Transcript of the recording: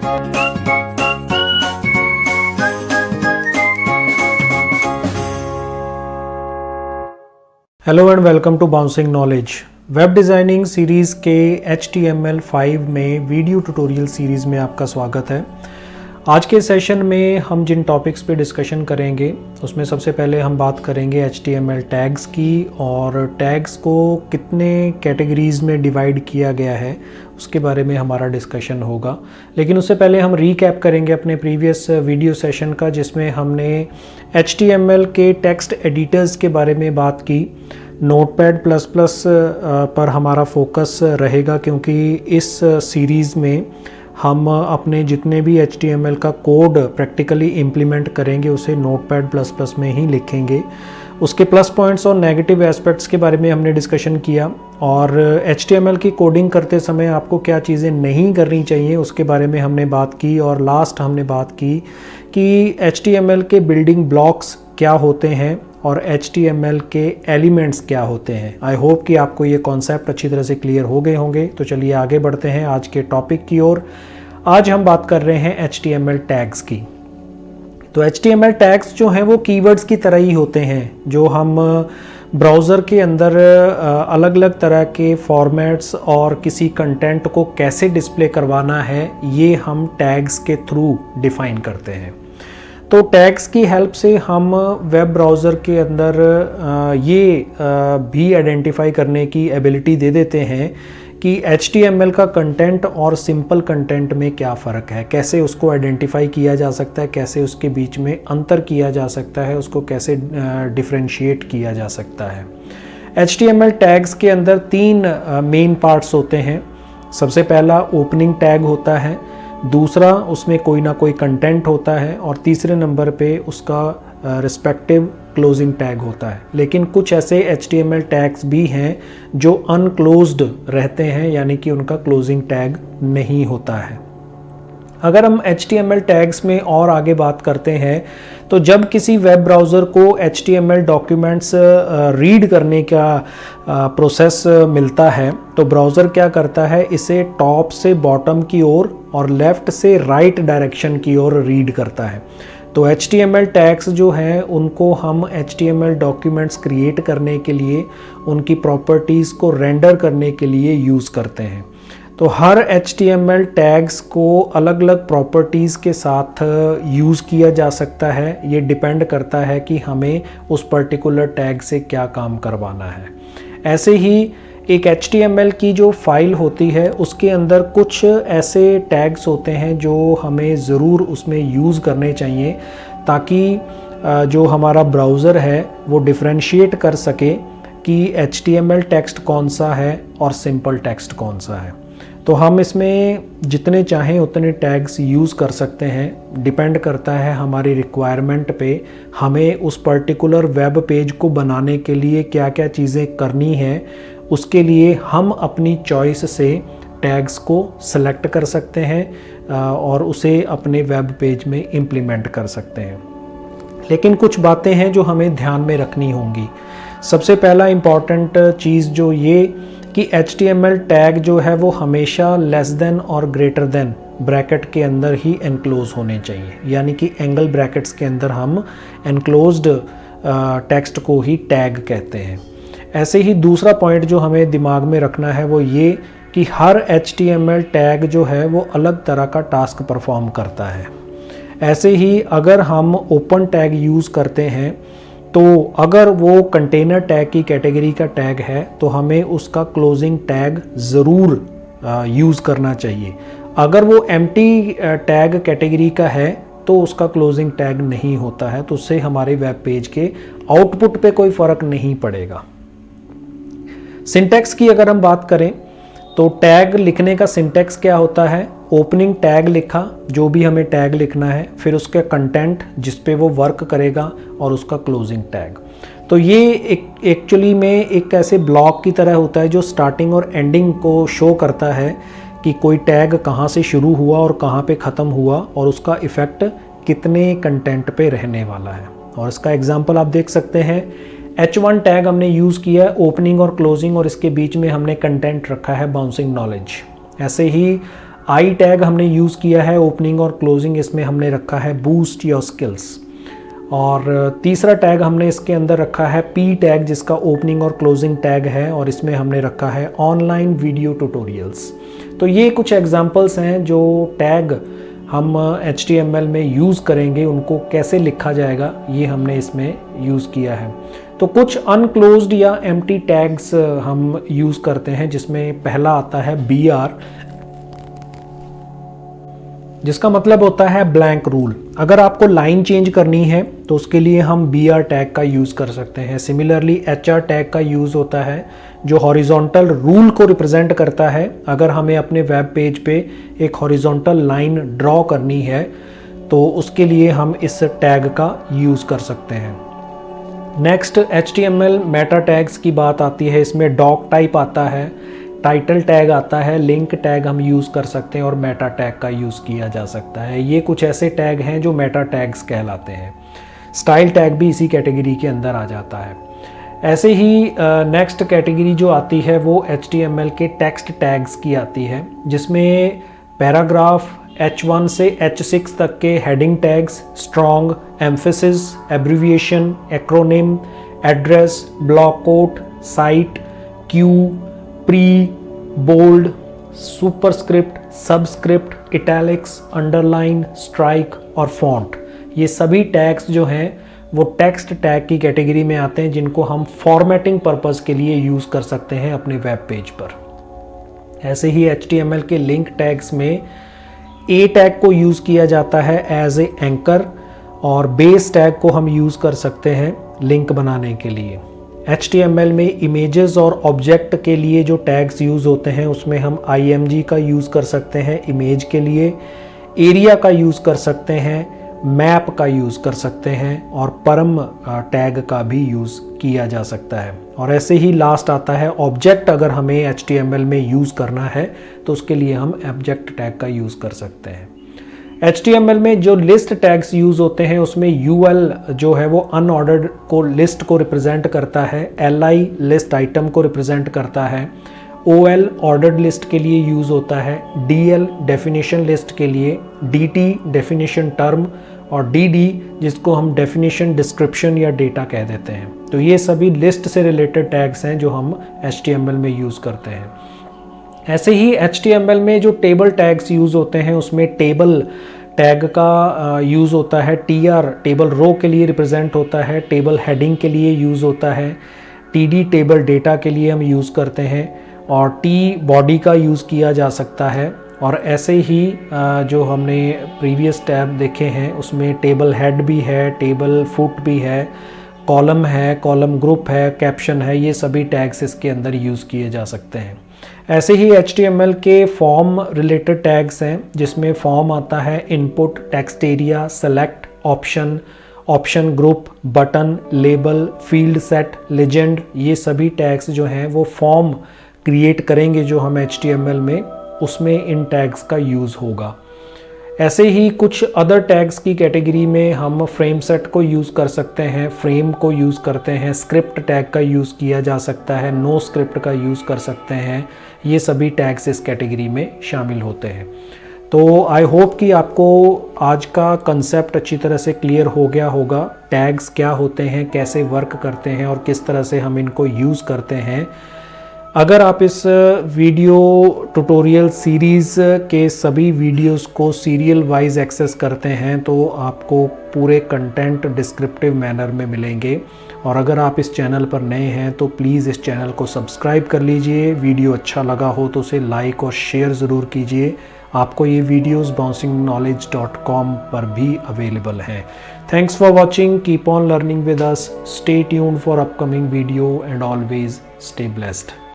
Hello and welcome to Bouncing Knowledge. Web designing series के HTML5 में video tutorial series में आपका स्वागत है। आज के सेशन में हम जिन टॉपिक्स पे डिस्कशन करेंगे उसमें सबसे पहले हम बात करेंगे HTML टैग्स की, और टैग्स को कितने कैटेगरीज़ में डिवाइड किया गया है उसके बारे में हमारा डिस्कशन होगा। लेकिन उससे पहले हम रीकैप करेंगे अपने प्रीवियस वीडियो सेशन का, जिसमें हमने HTML के टेक्स्ट एडिटर्स के बारे में बात की। नोटपैड प्लस प्लस पर हमारा फोकस रहेगा, क्योंकि इस सीरीज़ में हम अपने जितने भी HTML का कोड प्रैक्टिकली इम्प्लीमेंट करेंगे उसे नोटपैड प्लस प्लस में ही लिखेंगे। उसके प्लस पॉइंट्स और नेगेटिव एस्पेक्ट्स के बारे में हमने डिस्कशन किया, और HTML की कोडिंग करते समय आपको क्या चीज़ें नहीं करनी चाहिए उसके बारे में हमने बात की। और लास्ट हमने बात की कि HTML के बिल्डिंग ब्लॉक्स क्या होते हैं और HTML के एलिमेंट्स क्या होते हैं। आई होप कि आपको ये कॉन्सेप्ट अच्छी तरह से क्लियर हो गए होंगे। तो चलिए आगे बढ़ते हैं आज के टॉपिक की ओर। आज हम बात कर रहे हैं HTML टैग्स की। तो HTML टैग्स जो हैं वो कीवर्ड्स की तरह ही होते हैं, जो हम ब्राउज़र के अंदर अलग अलग तरह के फॉर्मेट्स और किसी कंटेंट को कैसे डिस्प्ले करवाना है ये हम टैग्स के थ्रू डिफ़ाइन करते हैं। तो टैग्स की हेल्प से हम वेब ब्राउज़र के अंदर ये भी आइडेंटिफाई करने की एबिलिटी दे देते हैं कि HTML का कंटेंट और सिंपल कंटेंट में क्या फ़र्क है, कैसे उसको आइडेंटिफाई किया जा सकता है, कैसे उसके बीच में अंतर किया जा सकता है, उसको कैसे डिफरेंशिएट किया जा सकता है। HTML टैग्स के अंदर तीन मेन पार्ट्स होते हैं। सबसे पहला ओपनिंग टैग होता है, दूसरा उसमें कोई ना कोई कंटेंट होता है, और तीसरे नंबर पे उसका रिस्पेक्टिव क्लोजिंग टैग होता है। लेकिन कुछ ऐसे HTML टैग्स भी हैं जो अनक्लोज्ड रहते हैं, यानी कि उनका क्लोजिंग टैग नहीं होता है। अगर हम HTML टैग्स में और आगे बात करते हैं तो जब किसी वेब ब्राउज़र को HTML डॉक्यूमेंट्स रीड करने का प्रोसेस मिलता है तो ब्राउज़र क्या करता है, इसे टॉप से बॉटम की ओर और लेफ़्ट से राइट डायरेक्शन की ओर रीड करता है। तो HTML टैग्स जो हैं उनको हम HTML डॉक्यूमेंट्स क्रिएट करने के लिए, उनकी प्रॉपर्टीज़ को रेंडर करने के लिए यूज़ करते हैं। तो हर HTML टैग्स को अलग अलग प्रॉपर्टीज़ के साथ यूज़ किया जा सकता है। ये डिपेंड करता है कि हमें उस पर्टिकुलर टैग से क्या काम करवाना है। ऐसे ही एक HTML की जो फाइल होती है उसके अंदर कुछ ऐसे टैग्स होते हैं जो हमें ज़रूर उसमें यूज़ करने चाहिए, ताकि जो हमारा ब्राउज़र है वो डिफरेंशिएट कर सके कि HTML टेक्स्ट कौन सा है और सिंपल टेक्स्ट कौन सा है। तो हम इसमें जितने चाहें उतने टैग्स यूज़ कर सकते हैं। डिपेंड करता है हमारी रिक्वायरमेंट पे, हमें उस पर्टिकुलर वेब पेज को बनाने के लिए क्या क्या चीज़ें करनी हैं, उसके लिए हम अपनी चॉइस से टैग्स को सेलेक्ट कर सकते हैं और उसे अपने वेब पेज में इम्प्लीमेंट कर सकते हैं। लेकिन कुछ बातें हैं जो हमें ध्यान में रखनी होंगी। सबसे पहला इम्पॉर्टेंट चीज़ जो ये कि HTML टैग जो है वो हमेशा लेस देन और ग्रेटर देन ब्रैकेट के अंदर ही एनक्लोज होने चाहिए, यानी कि एंगल ब्रैकेट्स के अंदर हम एनक्लोज्ड टेक्स्ट को ही टैग कहते हैं। ऐसे ही दूसरा पॉइंट जो हमें दिमाग में रखना है वो ये कि हर HTML टैग जो है वो अलग तरह का टास्क परफॉर्म करता है। ऐसे ही अगर हम ओपन टैग यूज़ करते हैं तो अगर वो कंटेनर टैग की कैटेगरी का टैग है तो हमें उसका क्लोजिंग टैग ज़रूर यूज़ करना चाहिए। अगर वो एम्प्टी टैग कैटेगरी का है तो उसका क्लोजिंग टैग नहीं होता है, तो उससे हमारे वेब पेज के आउटपुट पे कोई फ़र्क नहीं पड़ेगा। सिंटैक्स की अगर हम बात करें तो टैग लिखने का सिंटैक्स क्या होता है, ओपनिंग टैग लिखा, जो भी हमें टैग लिखना है, फिर उसका कंटेंट जिस पे वो वर्क करेगा, और उसका क्लोजिंग टैग। तो ये एक्चुअली में एक ऐसे ब्लॉक की तरह होता है जो स्टार्टिंग और एंडिंग को शो करता है कि कोई टैग कहाँ से शुरू हुआ और कहाँ पे ख़त्म हुआ, और उसका इफ़ेक्ट कितने कंटेंट पे रहने वाला है। और इसका एग्जांपल आप देख सकते हैं, H1 टैग हमने यूज़ किया है ओपनिंग और क्लोजिंग, और इसके बीच में हमने कंटेंट रखा है बाउंसिंग नॉलेज। ऐसे ही आई टैग हमने यूज़ किया है ओपनिंग और क्लोजिंग, इसमें हमने रखा है बूस्ट योर स्किल्स। और तीसरा टैग हमने इसके अंदर रखा है पी टैग, जिसका ओपनिंग और क्लोजिंग टैग है, और इसमें हमने रखा है ऑनलाइन वीडियो ट्यूटोरियल्स। तो ये कुछ एग्जांपल्स हैं जो टैग हम HTML में यूज़ करेंगे, उनको कैसे लिखा जाएगा ये हमने इसमें यूज़ किया है। तो कुछ अनक्लोज्ड या एम्प्टी टैग्स हम यूज़ करते हैं, जिसमें पहला आता है BR, जिसका मतलब होता है ब्लैंक रूल। अगर आपको लाइन चेंज करनी है तो उसके लिए हम BR टैग का यूज़ कर सकते हैं। सिमिलरली HR टैग का यूज़ होता है जो हॉरिजॉन्टल रूल को रिप्रेजेंट करता है। अगर हमें अपने वेब पेज पे एक हॉरिजॉन्टल लाइन ड्रॉ करनी है तो उसके लिए हम इस टैग का यूज़ कर सकते हैं। नेक्स्ट HTML मेटा टैग्स की बात आती है। इसमें डॉक टाइप आता है, टाइटल टैग आता है, लिंक टैग हम यूज़ कर सकते हैं और मेटा टैग का यूज़ किया जा सकता है। ये कुछ ऐसे टैग हैं जो मेटा टैग्स कहलाते हैं। स्टाइल टैग भी इसी कैटेगरी के अंदर आ जाता है। ऐसे ही नेक्स्ट कैटेगरी जो आती है वो HTML के टेक्स्ट टैग्स की आती है, जिसमें पैराग्राफ H1 से H6 तक के heading tags, strong, emphasis, abbreviation, acronym, address, block quote, cite, Q, pre, bold, superscript, subscript, italics, underline, strike और फॉन्ट, ये सभी टैग्स जो हैं वो टेक्स्ट टैग की कैटेगरी में आते हैं, जिनको हम फॉर्मेटिंग पर्पस के लिए यूज़ कर सकते हैं अपने वेब पेज पर। ऐसे ही HTML के लिंक टैग्स में A टैग को यूज़ किया जाता है एज ए एंकर, और बेस टैग को हम यूज़ कर सकते हैं लिंक बनाने के लिए। HTML में इमेजेस और ऑब्जेक्ट के लिए जो टैग्स यूज़ होते हैं उसमें हम IMG का यूज़ कर सकते हैं इमेज के लिए, एरिया का यूज़ कर सकते हैं, मैप का यूज़ कर सकते हैं, और परम टैग का भी यूज़ किया जा सकता है। और ऐसे ही लास्ट आता है ऑब्जेक्ट। अगर हमें HTML में यूज़ करना है तो उसके लिए हम ऑब्जेक्ट टैग का यूज़ कर सकते हैं। HTML में जो लिस्ट टैग्स यूज़ होते हैं उसमें UL जो है वो अनऑर्डर्ड को लिस्ट को रिप्रेजेंट करता है, LI लिस्ट आइटम को रिप्रेजेंट करता है, OL ऑर्डर्ड लिस्ट के लिए यूज़ होता है, DL डेफिनेशन लिस्ट के लिए, DT डेफिनेशन टर्म, और DD जिसको हम डेफिनेशन डिस्क्रिप्शन या डेटा कह देते हैं। तो ये सभी लिस्ट से रिलेटेड टैग्स हैं जो हम HTML में यूज़ करते हैं। ऐसे ही HTML में जो टेबल टैग्स यूज़ होते हैं उसमें टेबल टैग का यूज़ होता है, TR टेबल रो के लिए रिप्रेजेंट होता है, टेबल हेडिंग के लिए यूज़ होता है, TD टेबल डेटा के लिए हम यूज़ करते हैं, और T बॉडी का यूज़ किया जा सकता है। और ऐसे ही जो हमने प्रीवियस टैब देखे हैं उसमें टेबल हेड भी है, टेबल फुट भी है, कॉलम है, कॉलम ग्रुप है, कैप्शन है, ये सभी टैग्स इसके अंदर यूज़ किए जा सकते हैं। ऐसे ही HTML के फॉर्म रिलेटेड टैग्स हैं, जिसमें फॉर्म आता है input, text area, select, option, option group, button, label, field set, legend, ये सभी टैग्स जो हैं वो फॉर्म क्रिएट करेंगे जो हम HTML में, उसमें इन टैग्स का यूज़ होगा। ऐसे ही कुछ अदर टैग्स की कैटेगरी में हम फ्रेम सेट को यूज़ कर सकते हैं, फ्रेम को यूज़ करते हैं, स्क्रिप्ट टैग का यूज़ किया जा सकता है, नो स्क्रिप्ट का यूज़ कर सकते हैं। ये सभी टैग्स इस कैटेगरी में शामिल होते हैं। तो आई होप कि आपको आज का कंसेप्ट अच्छी तरह से क्लियर हो गया होगा। टैग्स क्या होते हैं, कैसे वर्क करते हैं और किस तरह से हम इनको यूज़ करते हैं। अगर आप इस वीडियो ट्यूटोरियल सीरीज़ के सभी वीडियोस को सीरियल वाइज एक्सेस करते हैं तो आपको पूरे कंटेंट डिस्क्रिप्टिव मैनर में मिलेंगे। और अगर आप इस चैनल पर नए हैं तो प्लीज़ इस चैनल को सब्सक्राइब कर लीजिए। वीडियो अच्छा लगा हो तो उसे लाइक और शेयर ज़रूर कीजिए। आपको ये वीडियोस bouncingknowledge.com पर भी अवेलेबल हैं। Thanks for watching, keep on learning with us, stay tuned for upcoming video and always stay blessed.